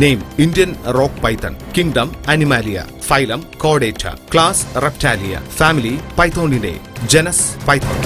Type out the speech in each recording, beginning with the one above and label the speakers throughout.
Speaker 1: Name: Indian rock python. Kingdom: Animalia. Phylum: Chordata. Class: Reptalia. Family: Pythonidae. Genus: Python.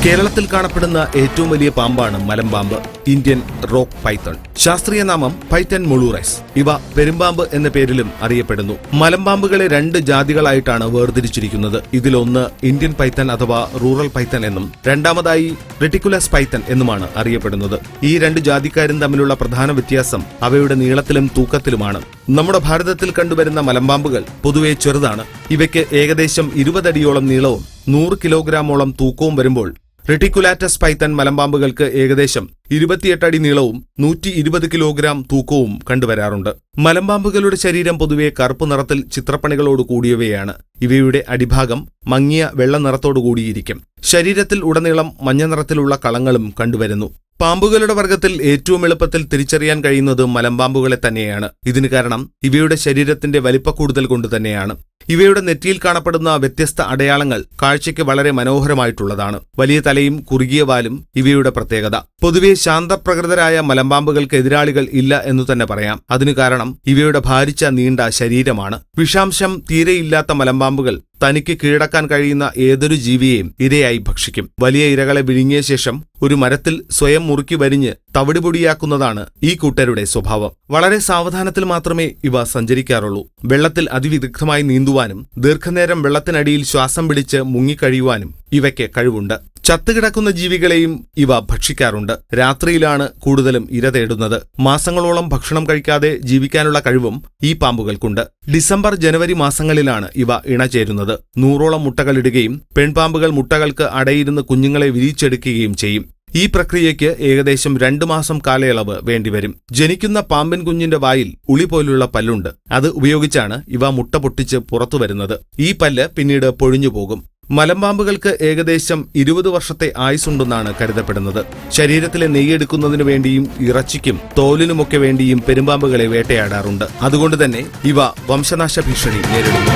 Speaker 1: കേരളത്തിൽ കാണപ്പെടുന്ന ഏറ്റവും വലിയ പാമ്പാണ് മലമ്പാമ്പ്, Indian rock Python. ശാസ്ത്രീയ നാമം പൈത്തൺ മുളൂറസ്. ഇവ പെരുമ്പാമ്പ് എന്ന പേരിലും അറിയപ്പെടുന്നു. മലമ്പാമ്പുകളെ 2 ജാതികളായിട്ടാണ് വേർതിരിച്ചിരിക്കുന്നത്. ഇതിലൊന്ന് ഇന്ത്യൻ പൈത്തൺ അഥവാ റൂറൽ പൈത്തൺ എന്നും രണ്ടാമതായി റെറ്റിക്കുലസ് പൈത്തൺ എന്നുമാണ് അറിയപ്പെടുന്നത്. ഈ 2 ജാതിക്കാരും തമ്മിലുള്ള പ്രധാന വ്യത്യാസം അവയുടെ നീളത്തിലും തൂക്കത്തിലുമാണ്. നമ്മുടെ ഭാരതത്തിൽ കണ്ടുവരുന്ന മലമ്പാമ്പുകൾ പൊതുവെ ചെറുതാണ്. ഇവയ്ക്ക് ഏകദേശം 20 അടിയോളം നീളവും 100 കിലോഗ്രാമോളം തൂക്കവും വരുമ്പോൾ റെറ്റിക്കുലാറ്റസ് പൈത്തൺ മലമ്പാമ്പുകൾക്ക് ഏകദേശം 28 അടി നീളവും 120 കിലോഗ്രാം തൂക്കവും കണ്ടുവരാറുണ്ട്. മലമ്പാമ്പുകളുടെ ശരീരം പൊതുവെ കറുപ്പ് നിറത്തിൽ ചിത്രപ്പണികളോട് കൂടിയവയാണ്. ഇവയുടെ അടിഭാഗം മങ്ങിയ വെള്ള നിറത്തോടു കൂടിയിരിക്കും. ശരീരത്തിൽ ഉടനീളം മഞ്ഞ നിറത്തിലുള്ള കളങ്ങളും കണ്ടുവരുന്നു. പാമ്പുകളുടെ വർഗത്തിൽ ഏറ്റവും എളുപ്പത്തിൽ തിരിച്ചറിയാൻ കഴിയുന്നത് മലമ്പാമ്പുകളെ തന്നെയാണ്. ഇതിന് കാരണം ഇവയുടെ ശരീരത്തിന്റെ വലിപ്പക്കൂടുതൽ കൊണ്ട് തന്നെയാണ്. ഇവയുടെ നെറ്റിയിൽ കാണപ്പെടുന്ന വ്യത്യസ്ത അടയാളങ്ങൾ കാഴ്ചയ്ക്ക് വളരെ മനോഹരമായിട്ടുള്ളതാണ്. വലിയ തലയും കുറുകിയ വാലും ഇവയുടെ പ്രത്യേകത. പൊതുവെ ശാന്തപ്രകൃതരായ മലമ്പാമ്പുകൾക്ക് എതിരാളികൾ ഇല്ല എന്നു തന്നെ പറയാം. അതിനു കാരണം ഇവയുടെ ഭാരിച്ച നീണ്ട ശരീരമാണ്. വിഷാംശം തീരെയില്ലാത്ത മലമ്പാമ്പുകൾ തനിക്ക് കീഴടക്കാൻ കഴിയുന്ന ഏതൊരു ജീവിയെയും ഇരയായി ഭക്ഷിക്കും. വലിയ ഇരകളെ വിഴുങ്ങിയ ശേഷം ഒരു മരത്തിൽ സ്വയം മുറുക്കി വരിഞ്ഞ് തവിടുപൊടിയാക്കുന്നതാണ് ഈ കൂട്ടരുടെ സ്വഭാവം. വളരെ സാവധാനത്തിൽ മാത്രമേ ഇവ സഞ്ചരിക്കാറുള്ളൂ. വെള്ളത്തിൽ അതിവിദഗ്ധമായി നീന്തുവാനും ദീർഘനേരം വെള്ളത്തിനടിയിൽ ശ്വാസം പിടിച്ച് മുങ്ങിക്കഴിയുവാനും ഇവയ്ക്ക് കഴിവുണ്ട്. ചത്തുകിടക്കുന്ന ജീവികളെയും ഇവ ഭക്ഷിക്കാറുണ്ട്. രാത്രിയിലാണ് കൂടുതലും ഇര തേടുന്നത്. മാസങ്ങളോളം ഭക്ഷണം കഴിക്കാതെ ജീവിക്കാനുള്ള കഴിവും ഈ പാമ്പുകൾക്കുണ്ട്. ഡിസംബർ ജനുവരി മാസങ്ങളിലാണ് ഇവ ഇണചേരുന്നത്. 100ഓളം മുട്ടകളിടുകയും പെൺപാമ്പുകൾ മുട്ടകൾക്ക് അടയിരുന്ന് കുഞ്ഞുങ്ങളെ വിരിച്ചെടുക്കുകയും ചെയ്യും. ഈ പ്രക്രിയയ്ക്ക് ഏകദേശം 2 മാസം കാലയളവ് വേണ്ടിവരും. ജനിക്കുന്ന പാമ്പിൻ കുഞ്ഞിന്റെ വായിൽ ഉളി പോലുള്ള പല്ലുണ്ട്. അത് ഉപയോഗിച്ചാണ് ഇവ മുട്ട പൊട്ടിച്ച് പുറത്തുവരുന്നത്. ഈ പല്ല് പിന്നീട് പൊഴിഞ്ഞു പോകും. മലമ്പാമ്പുകൾക്ക് ഏകദേശം 20 വർഷത്തെ ആയുസ്സുണ്ടെന്നാണ് കരുതപ്പെടുന്നത്. ശരീരത്തിലെ നെയ്യെടുക്കുന്നതിനു വേണ്ടിയും ഇറച്ചിക്കും തോലിനുമൊക്കെ വേണ്ടിയും പെരുമ്പാമ്പുകളെ വേട്ടയാടാറുണ്ട്. അതുകൊണ്ടുതന്നെ ഇവ വംശനാശ ഭീഷണി നേരിടുന്നു.